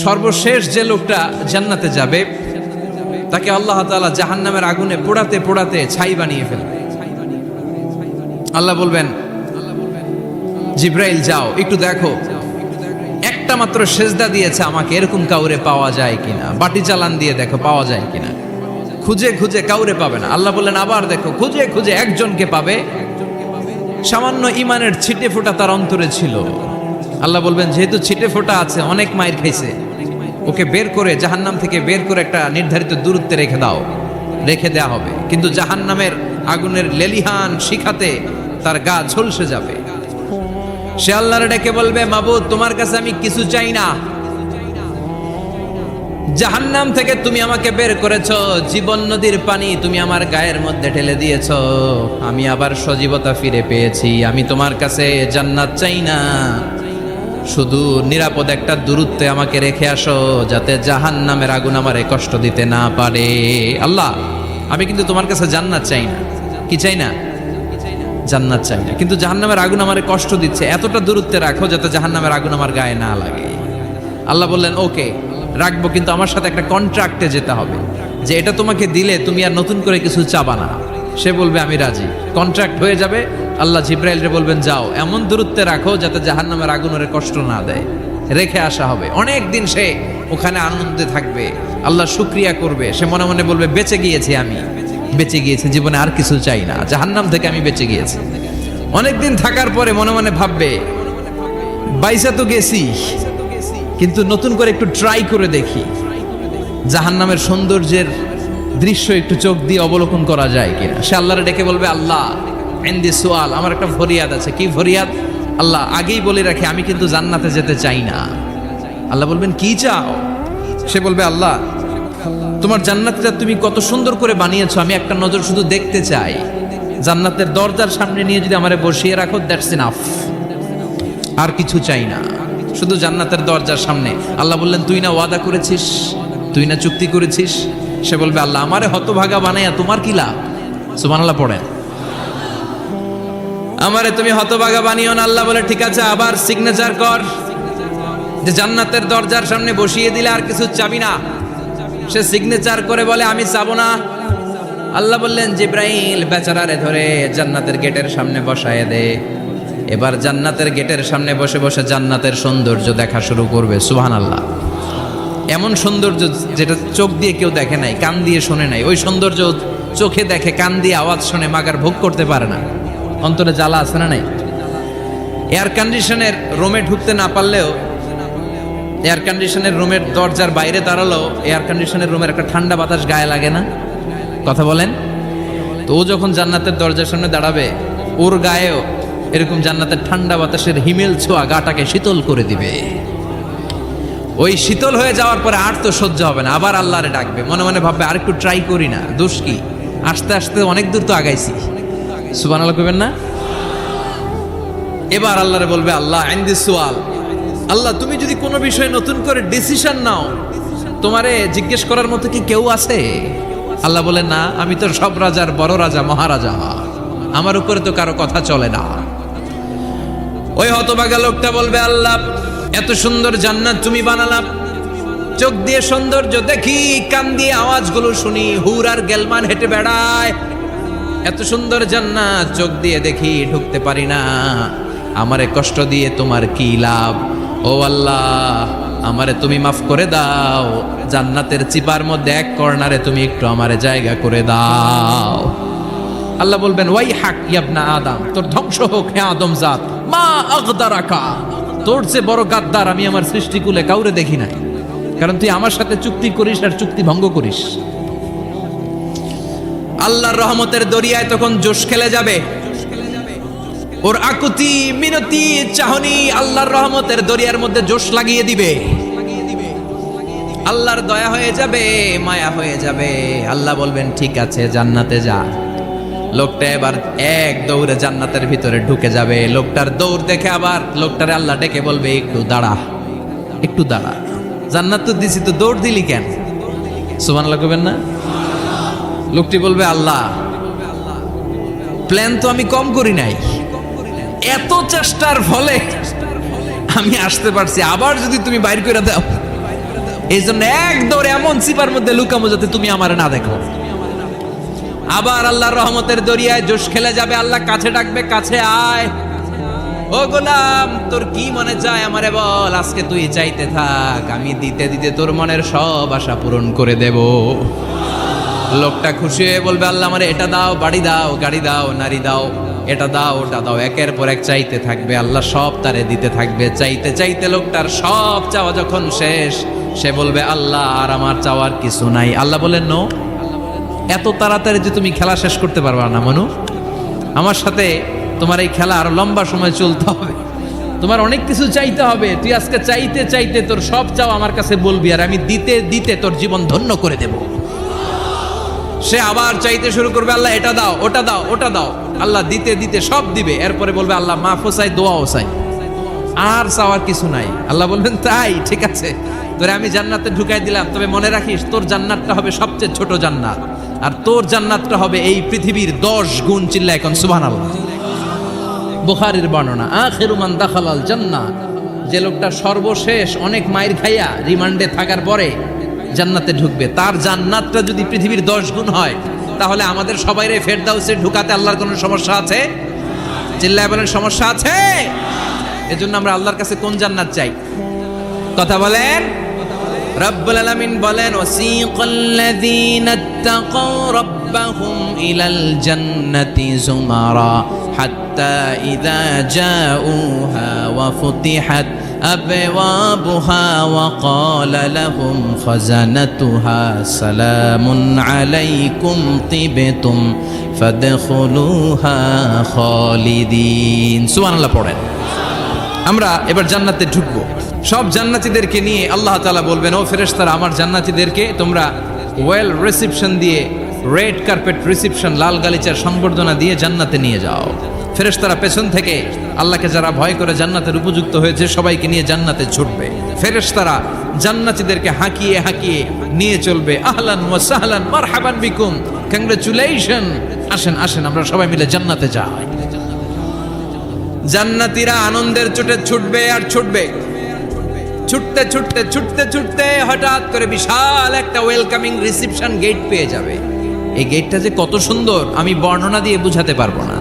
সর্বশেষ যে লোকটা জান্নাতে যাবে তাকে আল্লাহ তাআলা জাহান্নামের আগুনে পোড়াতে পোড়াতে ছাই বানিয়ে ফেলবে। আল্লাহ বলবেন, জিব্রাইল যাও একটু দেখো, একটা মাত্র সেজদা দিয়েছে আমাকে, এরকম কাউরে পাওয়া যায় কিনা। বাটি চালান দিয়ে দেখো পাওয়া যায় কিনা। খুঁজে খুঁজে কাউরে পাবে না। আল্লাহ বললেন আবার দেখো, খুঁজে খুঁজে একজনকে পাবে, সামান্য ইমানের ছিটে ফোঁটা তার অন্তরে ছিল। আল্লাহ বলবেন যেহেতু ছিটে ফোঁটা আছে, অনেক মায়ের খাইছে, ওকে বের করে জাহান্নাম থেকে বের করে একটা নির্ধারিত দূরত্বে রেখে দাও। রেখে দেয়া হবে, কিন্তু জাহান্নামের আগুনের লেলিহান শিখাতে তার গা ঝলসে যাবে। সে আল্লাহর ডেকে বলবে, মাবুদ তোমার কাছে আমি কিছু চাই না, জাহান্নাম থেকে তুমি আমাকে বের করেছো, জীবন নদীর পানি তুমি আমার গায়ের মধ্যে ঢেলে দিয়েছো, আমি আবার সজীবতা ফিরে পেয়েছি। আমি তোমার কাছে জান্নাত চাই না, শুধু নিরাপদ একটা দূরত্বে আমাকে রেখে আসো, যাতে জাহান্নামের আগুন আমারে কষ্ট দিতে না পারে। আল্লাহ আমি কিন্তু তোমার কাছে জান্নাত চাই না। কি চাই না? জান্নাত চাই না, কিন্তু জাহান্নামের আগুন আমারে কষ্ট দিচ্ছে, এতটা দূরত্বে রাখো যাতে জাহান্নামের আগুন আমার গায়ে না লাগে। আল্লাহ বললেন ওকে রাখবো, কিন্তু আমার সাথে একটা কন্ট্রাক্টে যেতে হবে, যে এটা তোমাকে দিলে তুমি আর নতুন করে কিছু চাবা না। সে বলবে আমি রাজি, কন্ট্রাক্ট হয়ে যাবে। আল্লাহ জিব্রাইলকে বলবেন যাও এমন দূরত্বে রাখো যাতে জাহান্নামের আগুন ওরে কষ্ট না দেয়। রেখে আসা হবে, অনেক দিন সে ওখানে আনন্দে থাকবে, আল্লাহ শুকরিয়া করবে। সে মনে মনে বলবে বেঁচে গিয়েছি, আমি বেঁচে গিয়েছি, জীবনে আর কিছু চাই না, জাহান্নাম থেকে আমি বেঁচে গিয়েছি। অনেকদিন থাকার পরে মনে মনে ভাববে বাইসা তো গেছি, কিন্তু নতুন করে একটু ট্রাই করে দেখি, জাহান্নামের সৌন্দর্যের দৃশ্য একটু চোখ দিয়ে অবলোকন করা যায় কিনা। সে আল্লাহরে ডেকে বলবে, আল্লাহ ইনদি সুআল, আমার একটা ফরিয়াদ আছে। কি ফরিয়াদ? আল্লাহ আগেই বলে রাখি আমি কিন্তু জান্নাতে যেতে চাই না। আল্লাহ বলবেন কি চাও? সে বলবে আল্লাহ তোমার জান্নাতটা তুমি কত সুন্দর করে বানিয়েছো, আমি একটা নজর শুধু দেখতে চাই। জান্নাতের দরজার সামনে নিয়ে যদি আমারে বসিয়ে রাখো, দ্যাটস ইনাফ, আর কিছু চাই না, শুধু জান্নাতের দরজার সামনে। আল্লাহ বললেন তুই না ওয়াদা করেছিস, তুই না চুক্তি করেছিস। সে বলবে আল্লাহ আমারে হতভাগা বানাইয়া তোমার কি লাভ? সুবহানাল্লাহ পড়েন। আমারে তুমি হতভাগা বানিও না। আল্লাহ বলে ঠিক আছে, আবার সিগনেচার কর যে জান্নাতের দরজার সামনে বসিয়ে দিলে আর কিছু চাবি না। সে সিগনেচার করে বলে আমি চাবো না। আল্লাহ বললেন জিব্রাইল বেচারারে ধরে জান্নাতের গেটের সামনে বসায় দে। এবার জান্নাতের গেটের সামনে বসে বসে জান্নাতের সৌন্দর্য দেখা শুরু করবে। সুবহানাল্লাহ। এমন সৌন্দর্য যেটা চোখ দিয়ে কেউ দেখে নাই, কান দিয়ে শোনে নাই, ওই সৌন্দর্য চোখে দেখে, কান দিয়ে আওয়াজ শোনে, মাগার ভোগ করতে পারে না। অন্তরে জ্বালা আছে না নাই? এয়ার কন্ডিশনের রুমে ঢুকতে না পারলেও, এয়ার কন্ডিশনের রুমের দরজার বাইরে দাঁড়ালো, এয়ার কন্ডিশনের রুমের একটা ঠান্ডা বাতাস গায়ে লাগে না? কথা বলেন তো। ও যখন জান্নাতের দরজার সামনে দাঁড়াবে, ওর গায়েও এরকম জান্নাতের ঠান্ডা বাতাসের হিমেল ছোঁয়া গাটাকে শীতল করে দিবে। ওই শীতল হয়ে যাওয়ার পরে আর তো সহ্য হবে না, আবার আল্লাহরে ডাকবে, মনে মনে ভাববে আর একটু ট্রাই করি না, দোষ কি, আস্তে আস্তে অনেক দূর তো আগাইছি। সুবহানাল্লাহ কইবেন না? এবার আল্লাহরে বলবে আল্লাহ ইনদি সুআল, আল্লাহ তুমি যদি কোনো বিষয়ে নতুন করে ডিসিশন নাও, তোমারে জিজ্ঞেস করার মতো কি কেউ আছে? আল্লাহ বলেন না, আমি তো সব রাজার বড় রাজা, মহারাজা, আমার উপরে তো কারো কথা চলে না। ওই হতভাগা লোকটা বলবে আল্লাহ এত সুন্দর জান্নাত তুমি বানালাম, চোখ দিয়ে সৌন্দর্য দেখি, কান দিয়ে আওয়াজগুলো শুনি, হুর আর গেলমান হেঁটে বেড়ায়, এত সুন্দর জান্নাত চোখ দিয়ে দেখি, ঢুকতে পারি না, আমারে কষ্ট দিয়ে তোমার কি লাভ? ও আল্লাহ আমারে তুমি মাফ করে দাও, জান্নাতের চিপার মধ্যে এক কর্নারে তুমি একটু আমারে জায়গা করে দাও। আল্লাহ বলবেন ওয়াই হাক ইবনা আদম, তোর ধ্বংস হোক হে আদম জাত, মা আগদারাকা, তোর চেয়ে বড় গাদ্দার আমি আমার সৃষ্টিকুলে কাউরে দেখি নাই, কারণ তুই আমার সাথে চুক্তি করিস আর চুক্তি ভঙ্গ করিস। আল্লাহর রহমতের দরিয়ায় তখন জোশ খেলে যাবে, ওর আকুতি মিনতি চাহনি আল্লাহর রহমতের দরিয়ার মধ্যে জোশ লাগিয়ে দিবে। আল্লাহর দয়া হয়ে যাবে, মায়া হয়ে যাবে। আল্লাহ বলবেন ঠিক আছে জান্নাতে যা। লোকটা এবার এক দৌড়ে জান্নাতের ভিতরে ঢুকে যাবে। লোকটার দৌড় দেখে আবার লোকটারে আল্লাহ ডেকে বলবে একটু দাঁড়া, একটু দাঁড়া, জান্নাত তো দিছি, তো দৌড় দিলি কেন? সুবহানাল্লাহ কইবেন না? লোকটি বলবে আল্লাহ প্ল্যান তো আমি কম করি নাই, এত চেষ্টার ফলে আমি আসতে পারছি, আবার যদি তুমি বাইর করে দাও এই জন্য এক দৌড়ে এমন চিপার মধ্যে লুকামো যাতে তুমি আমার না দেখো। আবার আল্লাহর রহমতের দরিয়ায় জোশ খেলে যাবে, আল্লাহ কাছে ডাকবে, কাছে আয় ও গোলাম, তোর কি মনে চায় আমারে বল, আজকে তুই চাইতে থাক, আমি দিতে দিতে তোর মনের সব আশা পূরণ করে দেব। লোকটা খুশি হয়ে বলবে, আল্লাহ আমারে এটা দাও, বাড়ি দাও, গাড়ি দাও, নারী দাও, এটা দাও, ওটা দাও, একের পর এক চাইতে থাকবে, আল্লাহ সব তারে দিতে থাকবে। চাইতে চাইতে লোকটার সব চাওয়া যখন শেষ, সে বলবে, আল্লাহ আর আমার চাওয়ার কিছু নাই। আল্লাহ বলেন, নো, এত তাড়াতাড়ি যে তুমি খেলা শেষ করতে পারবা না মনু, আমার সাথে তোমার এই খেলা আরো লম্বা সময় চলতে হবে, তোমার অনেক কিছু চাইতে হবে। তুই আজকে চাইতে চাইতে তোর সব চাও আমার কাছে বলবি, আর আমি দিতে দিতে তোর জীবন ধন্য করে দেব। সে আবার চাইতে শুরু করবে, আল্লাহ এটা দাও, ওটা দাও, ওটা দাও, আল্লাহ দিতে দিতে সব দিবে। এরপরে বলবে, আল্লাহ মাফও চাই, দোয়াও চাই, আর চাওয়ার কিছু নাই। আল্লাহ বলবেন, তাই ঠিক আছে, তোরে আমি জান্নাতে ঢুকাই দিলাম, তবে মনে রাখিস তোর জান্নাতটা হবে সবচেয়ে ছোট জান্নাত, আর তোর জান্নাতটা হবে এই পৃথিবীর 10 গুণ। চিল্লা এখন সুবহানাল্লাহ। বুখারীর বর্ণনা, আখিরু মান দাখালাল জান্নাহ, যে লোকটা সর্বশেষ অনেক মাইর খাইয়া রিমান্ডে থাকার পরে জান্নাতে ঢুকবে, তার জান্নাতটা যদি পৃথিবীর 10 গুণ হয়, তাহলে আমাদের সবাইরে ফেরদাউসে ঢুকাতে আল্লাহর কোনো সমস্যা আছে? চিল্লায় বলেন, সমস্যা আছে? এজন্য আমরা আল্লাহর কাছে কোন জান্নাত চাই? কথা বলেন। রব্বুল আলামিন বলেন, ওয়াসিকাল্লাযীনা ইত্তাকাউ রাব্বাহুম ইলাল জান্নাতি যুমারা হাত্তা ইযা জাউহা ওয়া ফুতিহাত আবওয়াবুহা ওয়া ক্বালা লাহুম খাজানাতুহা সালামুন আলাইকুম তিবতুম ফাদখুলুহা খালিদিন। সুবহানাল্লাহ পড়েন। আমরা এবার জান্নাতে ঢুকবো। সব জান্নাতীদেরকে নিয়ে আল্লাহ তাআলা বলবেন, ও ফেরেশতারা, আমার জান্নাতীদেরকে তোমরা ওয়েল রিসেপশন দিয়ে, রেড কার্পেট রিসেপশন, লাল গালিচার সংবর্ধনা দিয়ে জান্নাতে নিয়ে যাও। ফেরেশতারা পেছন থেকে আল্লাহকে যারা ভয় করে জান্নাতের উপযুক্ত হয়েছে সবাইকে নিয়ে জান্নাতে ছুটবে। ফেরেশতারা জান্নাতীদেরকে হাঁকিয়ে হাঁকিয়ে নিয়ে চলবে, আহলান ওয়া সাহলান মারহাবান বিকুম, কংগ্রাচুলেশন, আসেন আসেন আমরা সবাই মিলে জান্নাতে যাই। জান্নাতীরা আনন্দের চোটে ছুটবে আর ছুটবে। ছুটতে ছুটতে ছুটতে ছুটতে হঠাৎ করে বিশাল একটা ওয়েলকামিং রিসেপশন গেট পেয়ে যাবে। এই গেটটা যে কত সুন্দর আমি বর্ণনা দিয়ে বুঝাতে পারবো না।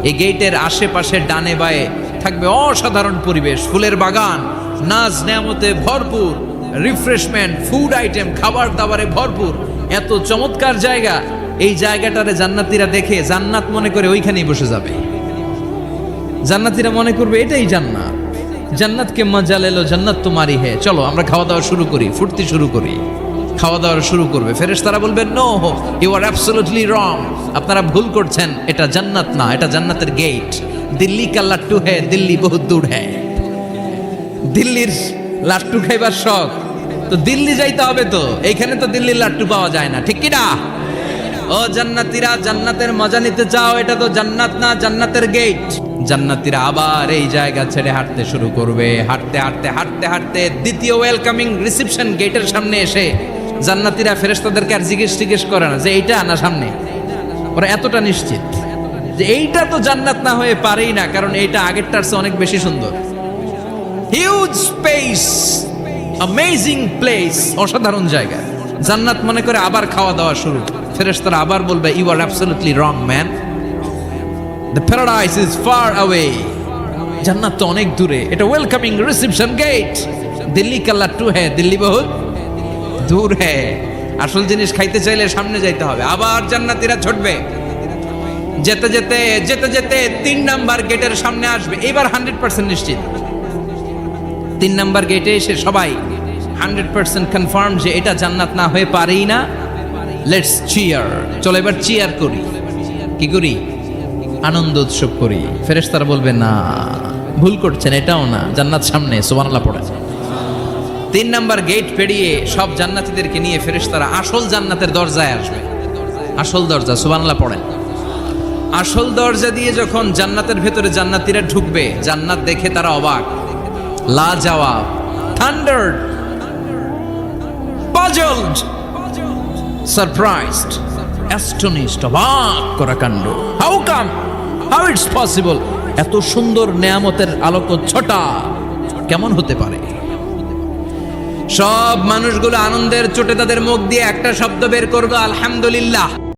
এই গেটের আশেপাশে ডানে বায়ে থাকবে অসাধারণ পরিবেশ, ফুলের বাগান, নাজ নেয়ামতে ভরপুর, রিফ্রেশমেন্ট, ফুড আইটেম, খাবার দাবারে ভরপুর, এত চমৎকার জায়গা। এই জায়গাটারে জান্নাতীরা দেখে জান্নাত মনে করে ওইখানেই বসে যাবে। জান্নাতীরা মনে করবে এটাই জান্নাত, জান্নাতকে মজা লেলো, জান্নাত তোমারই হে, চলো আমরা খাওয়া দাওয়া শুরু করি, ফুর্তি শুরু করি। খাওয়া দাওয়া শুরু করবে। ফেরেশতারা বলবেন, no, you are absolutely wrong, আপনারা ভুল করছেন, এটা জান্নাত না, এটা জান্নাতের গেট। দিল্লি কা লাট্টু হ্যায়, দিল্লি বহুত দূর হ্যায়। দিল্লির লাট্টু খাইবার শখ তো দিল্লি যাইতে হবে, তো এইখানে তো দিল্লির লাট্টু পাওয়া যায় না, ঠিক কি না? ও জান্নাতীরা, জান্নাতের মজা নিতে চাও, এটা তো জান্নাত না, জান্নাতের গেট। জান্নাতীরা আবার এই জায়গা ছেড়ে হাঁটতে শুরু করবে। হাঁটতে হাঁটতে হাঁটতে হাঁটতে দ্বিতীয় ওয়েলকামিং রিসেপশন গেটের সামনে এসে জান্নাতীরা ফেরেশতাদেরকে আর জিজ্ঞেস করে না যে এইটা না সামনে, ওরা এতটা নিশ্চিত যে এইটা তো জান্নাত না হয়ে পারেই না, কারণ এইটা আগেরটার চেয়ে অনেক বেশি সুন্দর। হিউজ স্পেস, অ্যামেজিং প্লেস, অসাধারণ জায়গা। জান্নাত মনে করে আবার খাওয়া দাওয়া শুরু। ফেরেশতারা আবার বলবে, you are absolutely wrong man, the paradise is far away. জান্নাত তো অনেক দূরে, এটা ওয়েলকামিং রিসেপশন গেট। দিল্লি কা লাট্টু হ্যায়, দিল্লি বহুত দূর হ্যায়। আসল জিনিস খাইতে চাইলে সামনে যাইতে হবে। আবার জান্নাতীরা ছুটবে। যেতে যেতে যেতে যেতে 3 নাম্বার গেটের সামনে আসবে। এবার 100% নিশ্চিত। 3 নাম্বার গেটে এসে সবাই 100% কনফার্ম যে এটা জান্নাত না হয়ে পারেই না। লেটস চিয়ার, চলো এবার চিয়ার করি। কি করি? আনন্দ উৎসব করি। ফেরেশতারা বলবে, না, ভুল করছেন, এটাও না, জান্নাত সামনে। সুবহানাল্লাহ পড়ে। 3 নাম্বার গেট পেরিয়ে সব জান্নাতীদেরকে নিয়ে ফেরেশতারা আসল জান্নাতের দরজায় আসবে। আসল দরজা, সুবহানাল্লাহ পড়েন। আসল দরজা দিয়ে যখন জান্নাতের ভেতরে জান্নাতীরা ঢুকবে, জান্নাত দেখে তারা অবাক, লাজবাব, থান্ডার্ড, পাজলড, সারপ্রাইজড, অ্যাস্টনিশড, অবাক করা কাণ্ড। How come, how it's possible, এত সুন্দর নেয়ামতের আলোকচ্ছটা কেমন হতে পারে? সব মানুষগুলো আনন্দের চোটে তাদের মুখ দিয়ে একটা শব্দ বের করবে, আলহামদুলিল্লাহ।